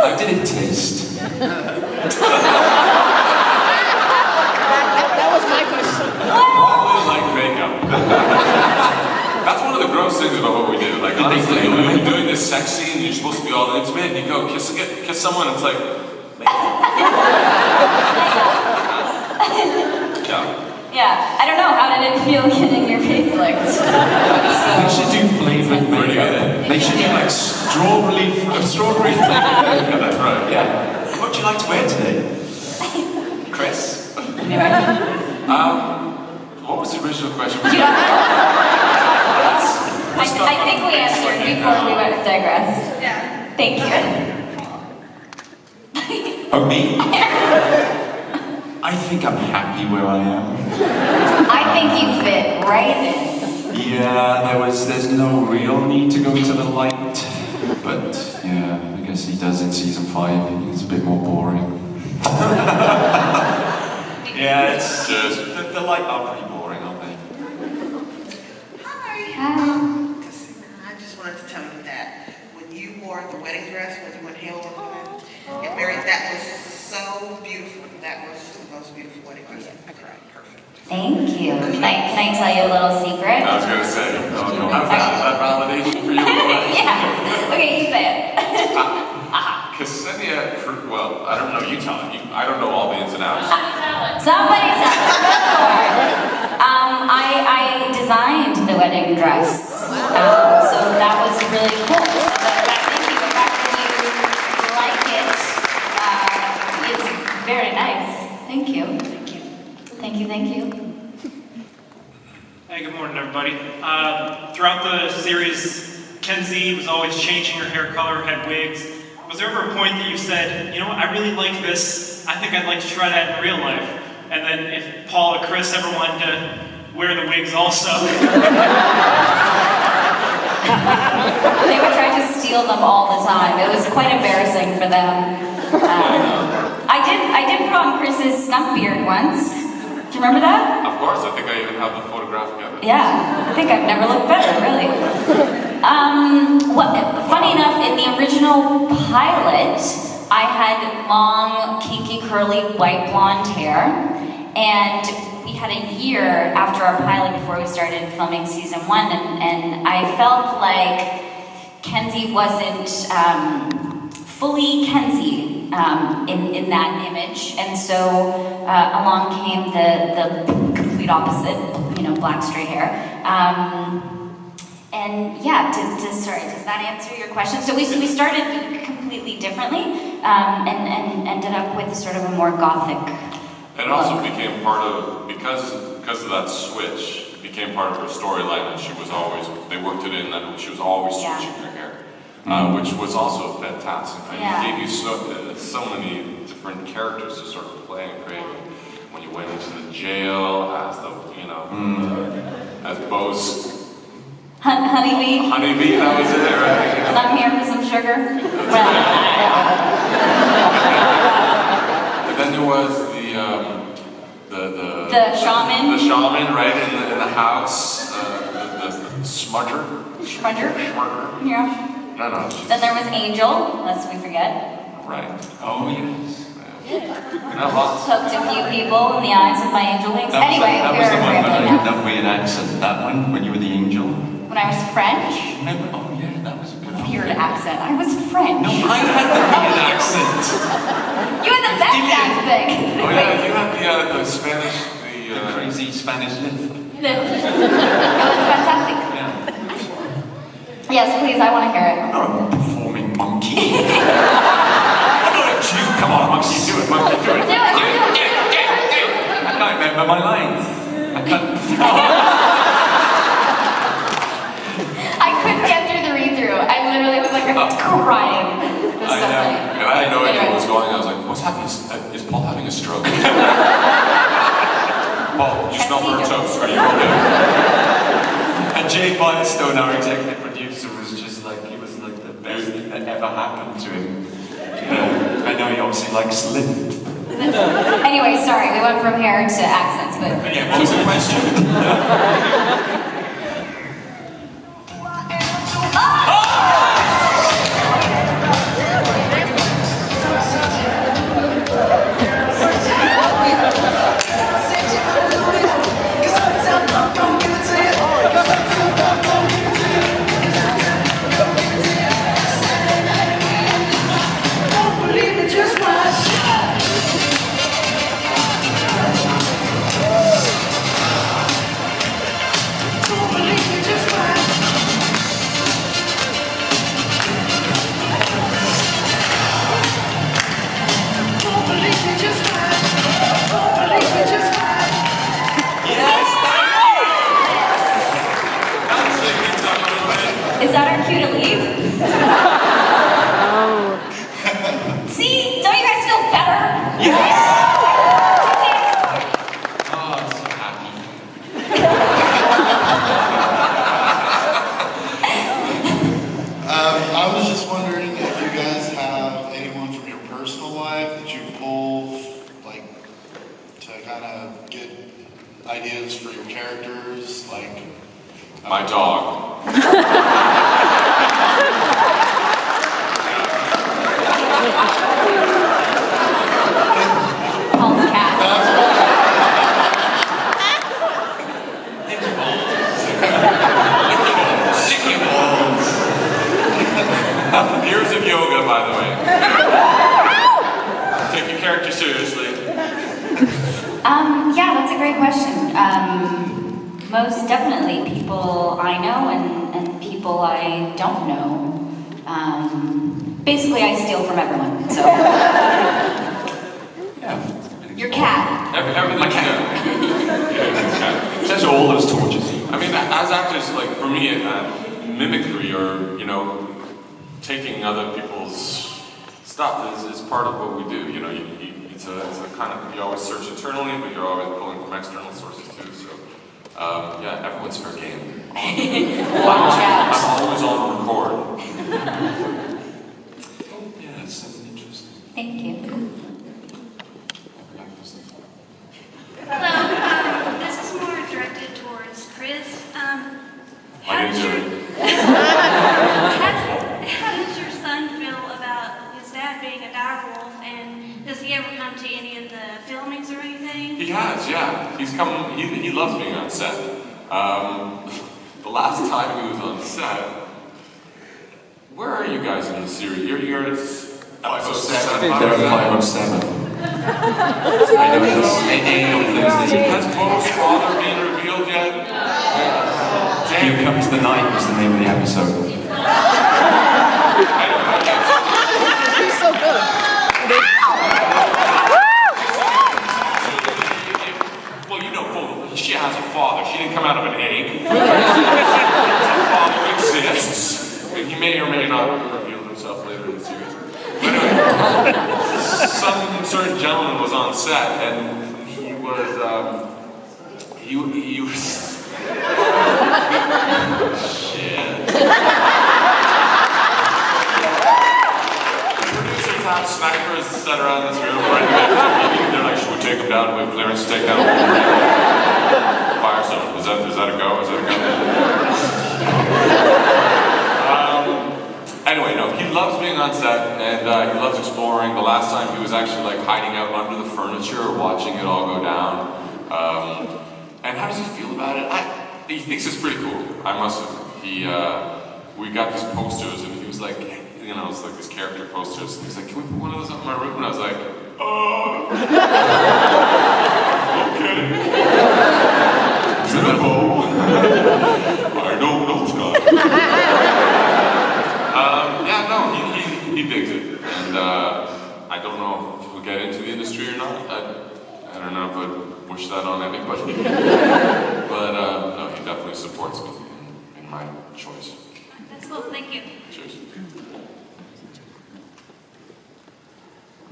How did it taste? That was my question. Probably like makeup. That's one of the gross things about what we do. Like, honestly, you're doing this sex scene, and you're supposed to be all intimate, and you go kiss someone, and it's like, Yeah, I don't know, how did it feel getting your face licked? They should do flavored Pretty makeup. good. They should do like strawberry flavored makeup. that's right. Yeah. What would you like to wear today? Chris? What was the original question? I think we answered before we went to digress. Yeah. Thank you. Oh, me? I think I'm happy where I am. I think you fit right in. Yeah, there's no real need to go to the light. But yeah, I guess he does in season 5. He's a bit more boring. Yeah, it's just the light are pretty boring, aren't they? Hi. Hi. I just wanted to tell you that when you wore the wedding dress, when you and Hale were get married, that was so beautiful. That was the most beautiful wedding dress. I cried. Perfect. Thank you. Can I tell you a little secret? I was going to say, how's that validation for you? Yeah. Okay, you say it. Ksenia, well, I don't know, you tell it. I don't know all the ins and outs. Somebody tell it. I designed the wedding dress. So that was really cool. So thank you. The fact that you like it, it's very nice. Thank you. Thank you. Hey, good morning, everybody. Throughout the series, Kenzie was always changing her hair color, had wigs. Was there ever a point that you said, you know what, I really like this, I think I'd like to try that in real life? And then if Paul or Chris ever wanted to wear the wigs also? They would try to steal them all the time. It was quite embarrassing for them. I did put on Chris's stump beard once. Do you remember that? Of course, I think I even have the photographic evidence. Yeah, I think I've never looked better, really. Funny enough, in the original pilot, I had long, kinky, curly, white blonde hair, and we had a year after our pilot before we started filming season 1, and I felt like Kenzie wasn't fully Kenzie in that image, and so along came the complete opposite, black straight hair. And yeah, sorry, does that answer your question? So we started completely differently, and ended up with sort of a more gothic. And it also became part of, because of that switch, it became part of her storyline, and they worked it in that she was always switching her hair. Which was also fantastic. It gave you so many different characters to sort of play and create. When you went into the jail as as Bo's Honeybee, that was it, right? I'm here for some sugar. And then there was the shaman. The shaman, right, in the house. The smudger. Smudger. Yeah. No. Then there was Angel, lest we forget. Right. Oh, yes. Hooked a few people in the eyes with my angel wings. That was the one rambling with now. that weird accent. That one, when you were the angel. When I was French? No, oh yeah, that was a good one. Weird accent. I was French. No, I had the weird accent. You had the best accent. Oh yeah, you had the Spanish, The crazy Spanish lift. It was fantastic. Yeah. Yes, please, I want to hear it. I'm not a performing monkey. I'm not a Jew. Come on, monkey, do it, monkey, do it. Do it. I can't remember my lines. I can't. I couldn't get through the read-through. I literally was like crying. It was so funny. And I had no idea what was going on. I was like, what's happening? Is Paul having a stroke? Paul, you smell burnt toast. Are you okay? And Jay Firestone, our executive producer, was just like, he was like the best thing that ever happened to him. I know he obviously likes lift. Anyway, sorry, we went from hair to accents, but... Yeah, what was the question? My dog. Paul's cat. Sticky balls. Years of yoga, by the way. Take your character seriously. Yeah, that's a great question. Most definitely people I know and people I don't know. Basically, I steal from everyone, so. Yeah. Your cat. Everything. My cat. Yeah. That's all those tortures. I mean, as actors, like for me, mimicry or taking other people's stuff is part of what we do. It's a kind of you always search internally, but you're always pulling from external sources too. So yeah, everyone's fair game. Watch out. I'm always on record. Yeah, it's something interesting. Thank you. Hello, this is more directed towards Chris. How My name's does Eric. how does your son feel about his dad being a direwolf, and does he ever come to any of the filmings or anything? He has, yeah. He's come. He loves being on set. The last time he was on set, where are you guys in the series? You're at episode 7. They're at 507. I know this. Any of Thursday. Has Bo's father been revealed yet? Here Comes the Night was the name of the episode. He's so good. Well, she has a father. She didn't come out of an egg. Her father exists. And he may or may not reveal himself later in the series. But anyway, some certain gentleman was on set, and he was, shit. Producers have snipers set around this room right next to me. They're like, should we take him down? We have clearance to take down Firestone. Is that a go? Is that a go? Anyway, no, he loves being on set and he loves exploring. The last time he was actually like hiding out under the furniture, watching it all go down. And how does he feel about it? He thinks it's pretty cool. I must have. We got these posters and he was like, it's like these character posters. And he's like, can we put one of those up in my room? And I was like, okay. Beautiful. I don't know, Scott. Yeah, no, he digs it. And I don't know if we'll get into the industry or not. I don't know if I'd wish that on anybody. But no, he definitely supports me in my choice. That's cool, thank you. Cheers.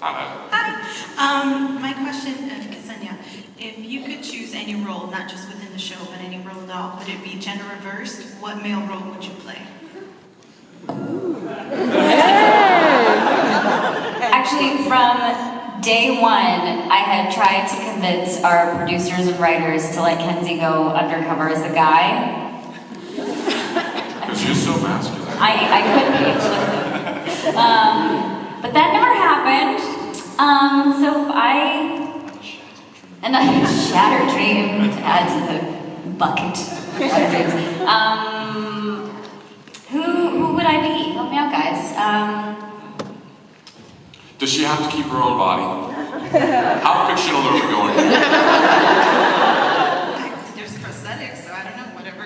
My question, Ksenia, if you could choose any role, not just within the show, but any role at all, would it be gender reversed? What male role would you play? Actually, from day one, I had tried to convince our producers and writers to let Kenzie go undercover as a guy. Because you're so masculine. I couldn't be, listen. But that never happened. Another shattered dream to add to the bucket. Shattered dreams. Who would I be? Help me out, guys. Does she have to keep her own body? How fictional are we going? There's prosthetics, so I don't know, whatever.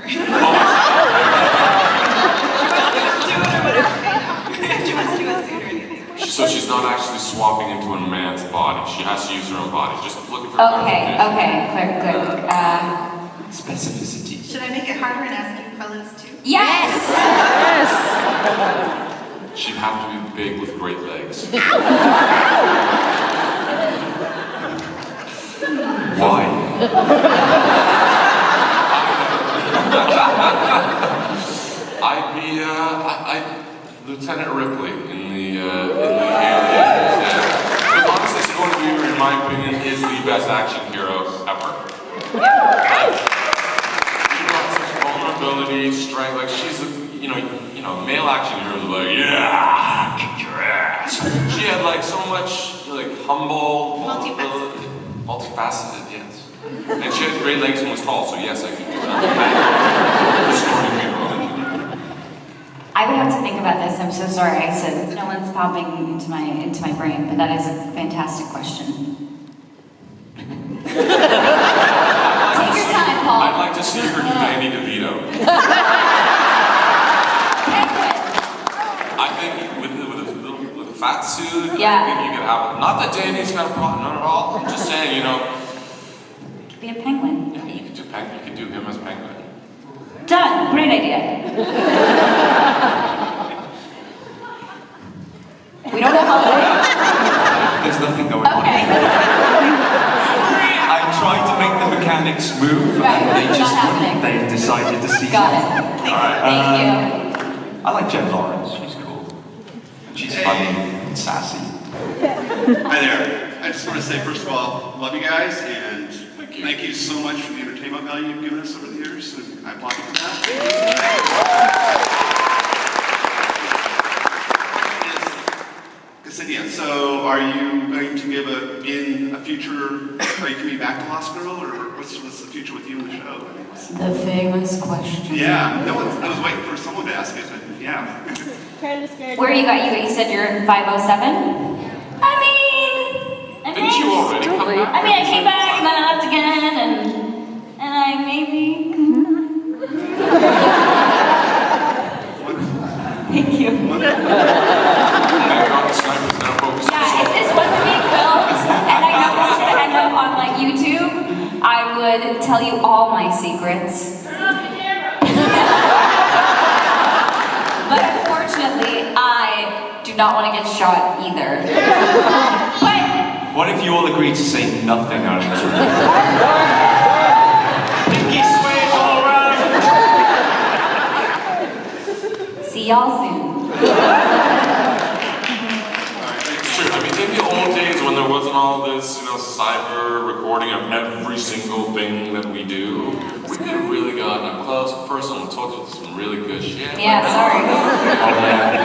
So she's not actually swapping into a man's body. She has to use her own body. Just looking for Okay, clarification. good. Specificity. Should I make it harder and ask you fellas too? Yes! She'd have to be big with great legs. Why? I'd be Lieutenant Ripley in the Aliens. Yeah. But honestly, Sigourney Weaver, in my opinion, is the best action hero ever. She brought such vulnerability much like humble, multifaceted, yes. And she had great legs and was tall, so yes, I could do that. I would have to think about this. I'm so sorry. I said no one's popping into my brain, but that is a fantastic question. Take your time, Paul. I'd like to see her do Danny DeVito. I think with a fat suit, Yeah. I think you could have it. Not that Danny's got a problem, not at all. I'm just saying, Could be a penguin. yeah, you could do him as penguin. Done. Great idea. We don't have all day. There's nothing going on. Okay. I'm trying to make the mechanics move, Right, and they not just happening. wouldn't. They decided to seize Got it. Alright, Thank you. I like Jen Lawrence. She's cool. And she's funny and sassy. Hi there. I just want to say, first of all, love you guys, and thank you so much for the entertainment value you've given us over the years, and I applaud you for that. Ksenia, so are you going to give in a future, are you coming back to Lost Girl, or what's the future with you in the show? The famous question. Yeah, I was waiting for someone to ask it, but yeah. Where you got? You said you're 507? Didn't you already come back? I came back and then I left again, and I maybe. Thank you. Thank God the sniper's now focused. Yeah, if this wasn't being filmed, and I noticed that I know on like YouTube, I would tell you all my secrets. But unfortunately, I do not want to get shot either. But What if you all agreed to say nothing out of this room? Pinky sways all around! see y'all soon. It's true. In the old days when there wasn't all this, cyber recording of every single thing that we do, we could have really gotten up close and personal and told you some really good shit. Yeah, sorry.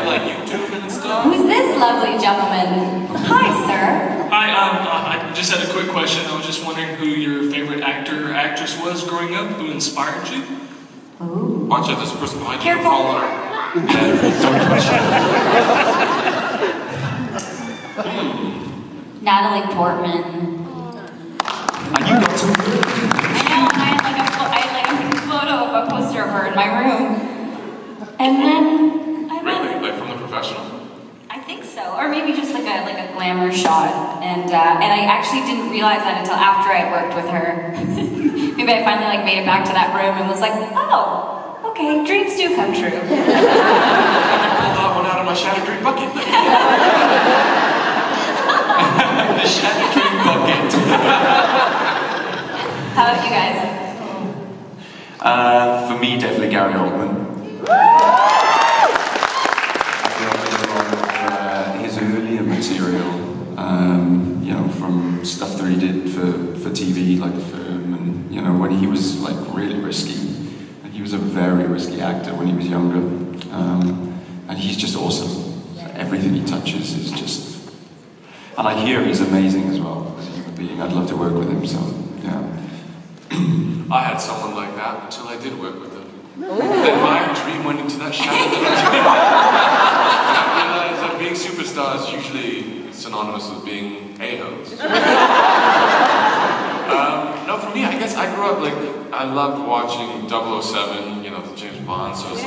Like YouTube and stuff. Who's this lovely gentleman? Hi, sir. Hi, I just had a quick question. I was just wondering who your favorite actor or actress was growing up, who inspired you? Ooh. Watch out, this person behind you. Careful. Follow her. Don't question it. Natalie Portman. And you got some. I know, I had like a photo of a poster of her in my room. And then I Really? went, Like from The Professional? I think so, or maybe just like a glamour shot. And I actually didn't realize that until after I worked with her. Maybe I finally made it back to that room and was like, oh, okay, dreams do come true. I pulled that one out of my shattered dream bucket. The shattered dream bucket. How about you guys? For me, definitely Gary Oldman. I feel like there's a lot of his earlier material, from stuff that he did for TV, like The Firm, and when he was really risky. And he was a very risky actor when he was younger, and he's just awesome. Everything he touches is just. And I hear he's amazing as well as a human being. I'd love to work with him. So yeah. I had someone like that until I did work with him. Then my dream went into that shadow. I realized that being superstar is usually synonymous with being a-hoes. No, for me, I guess I grew up I loved watching 007, the James Bond, so it's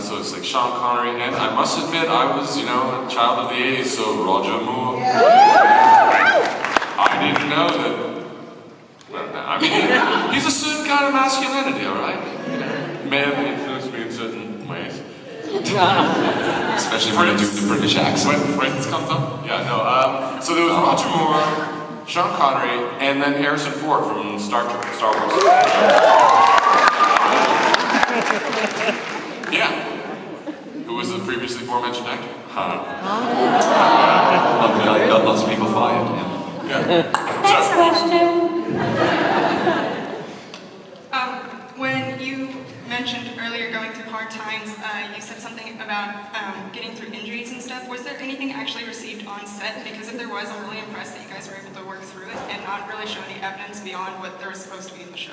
so it's like Sean Connery, and I must admit I was, a child of the 80s, so Roger Moore. I didn't know that. He's a certain kind of masculinity, all right? May have influenced me in certain ways. Especially when you do the British accent. When Friends comes up? Yeah, no. So there was Roger Moore, Sean Connery, and then Harrison Ford from Star Wars. Yeah. Who was the previously aforementioned actor? Love the guy who got lots of people fired. Yeah. Next question. When you mentioned earlier going through hard times, you said something about getting through injuries and stuff. stuff, was there anything actually received on set? Because if there was, I'm really impressed that you guys were able to work through it and not really show any evidence beyond what there was supposed to be in the show.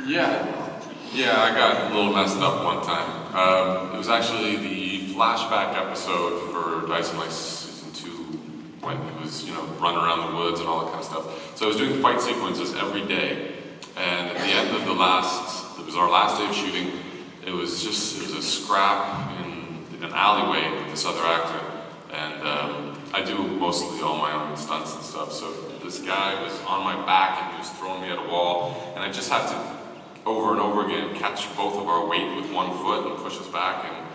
Yeah, I got a little messed up one time. It was actually the flashback episode for Dyson Life season 2 when he was, running around the woods and all that kind of stuff. So I was doing fight sequences every day, and at the end of it was our last day of shooting. It was a scrap in an alleyway with this other actor, and I do mostly all my own stunts and stuff. So this guy was on my back and he was throwing me at a wall, and I just had to over and over again catch both of our weight with one foot and push us back. And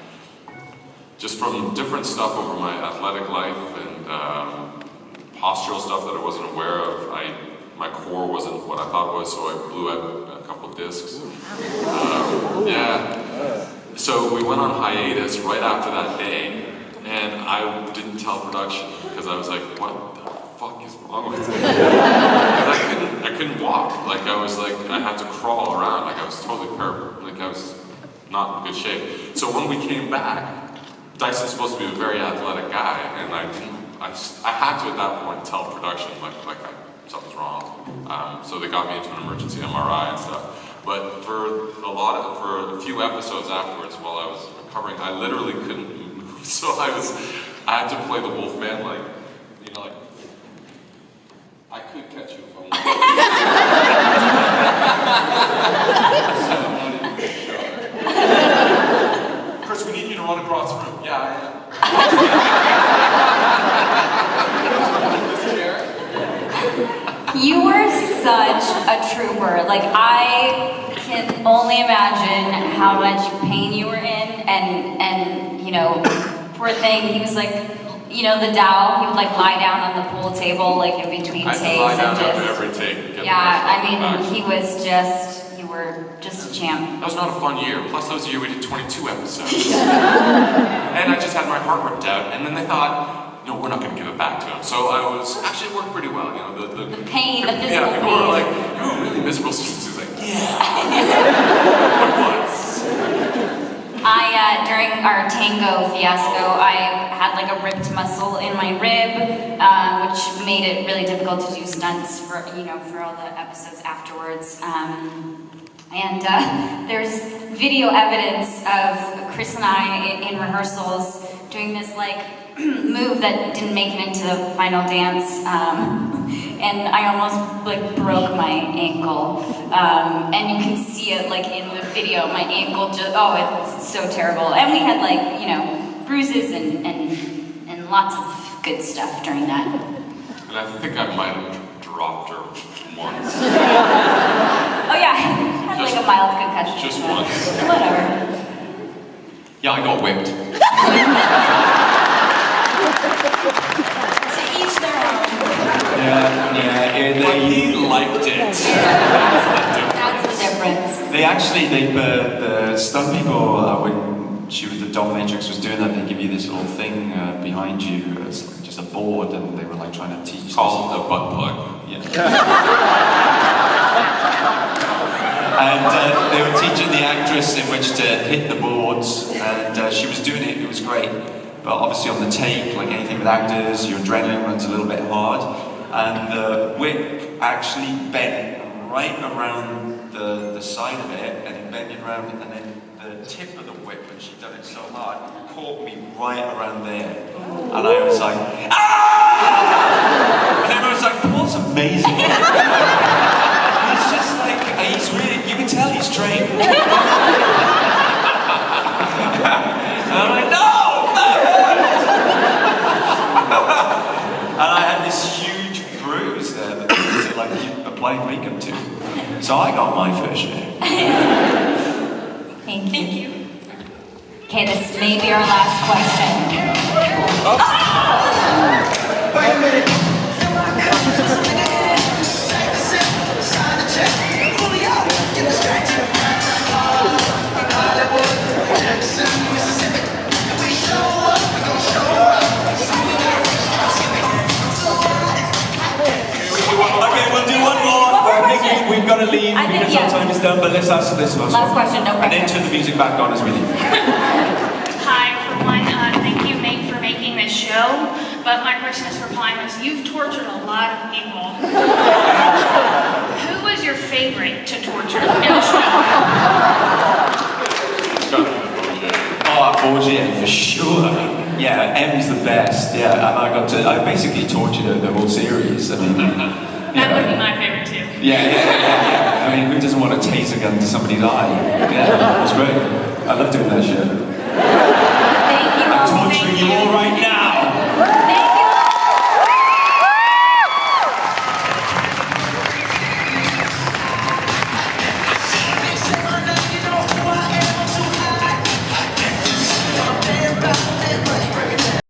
just from different stuff over my athletic life and postural stuff that I wasn't aware of, my core wasn't what I thought it was, so I blew out a couple discs. So we went on hiatus right after that day, and I didn't tell production because I was like, what the fuck is wrong with me? I couldn't walk. I had to crawl around. I was totally I was not in good shape. So when we came back, Dyson's supposed to be a very athletic guy, and I had to at that point tell production something's wrong. So they got me into an emergency MRI and stuff. But for a few episodes afterwards, while I was recovering, I literally couldn't move. So I had to play the Wolfman, I could catch you if I wanted. Chris, we need you to run across the room. Yeah, I am. You were such a trooper. I can only imagine how much pain you were in, and poor thing, he was the dowel, he would lie down on the pool table in between takes. I had to lie down after every take. You were just a champ. That was not a fun year. Plus, that was a year we did 22 episodes. And I just had my heart ripped out, and then they thought, no, we're not going to give it back to him. So it worked pretty well, the pain, the physical pain. People were like, you were really miserable. He's like, yeah. I was. During our tango fiasco, I had a ripped muscle in my rib, which made it really difficult to do stunts for all the episodes afterwards. There's video evidence of Chris and I in rehearsals doing this move that didn't make it into the final dance, and I almost broke my ankle, and you can see it in the video. My ankle it's so terrible, and we had bruises and lots of good stuff during that. And I think I might have dropped her once. Oh yeah, I had a mild concussion. Just once. Whatever. Yeah, I got whipped. To each their own. But he liked it. That's the difference. The stunt people, when she was the dominatrix was doing that, they give you this little thing behind you, it's just a board, and they were trying to teach. Called a butt plug. Yeah. And they were teaching the actress in which to hit the boards, and she was doing it. It was great. But obviously on the take, like anything with actors, your adrenaline runs a little bit hard, and the whip actually bent right around the side of it, and it bent around, and then the tip of the whip, when she'd done it so hard, caught me right around there. And I was like, ah! And everyone was like, Paul's amazing. He's just he's really, you can tell he's trained. And I'm like, no! And I had this huge bruise there that they applied makeup to. So I got my fair share. Thank you. Okay, this may be our last question. Oh! Wait a minute. Okay, we'll do one more. I think we've got to leave because our time is done, but let's ask this last question, no and then turn the music back on as we leave. Hi, for one, show, but my question is for Primus. You've tortured a lot of people. Who was your favorite to torture in the show? Oh, Borgia, for sure. Yeah, M's the best. Yeah, and I basically tortured her the whole series. I mean, That would be my favorite too. Yeah. I mean, who doesn't want a taser gun to somebody's eye? Yeah, it's great. I love doing that shit. Thank you all. I'm torturing you all right now.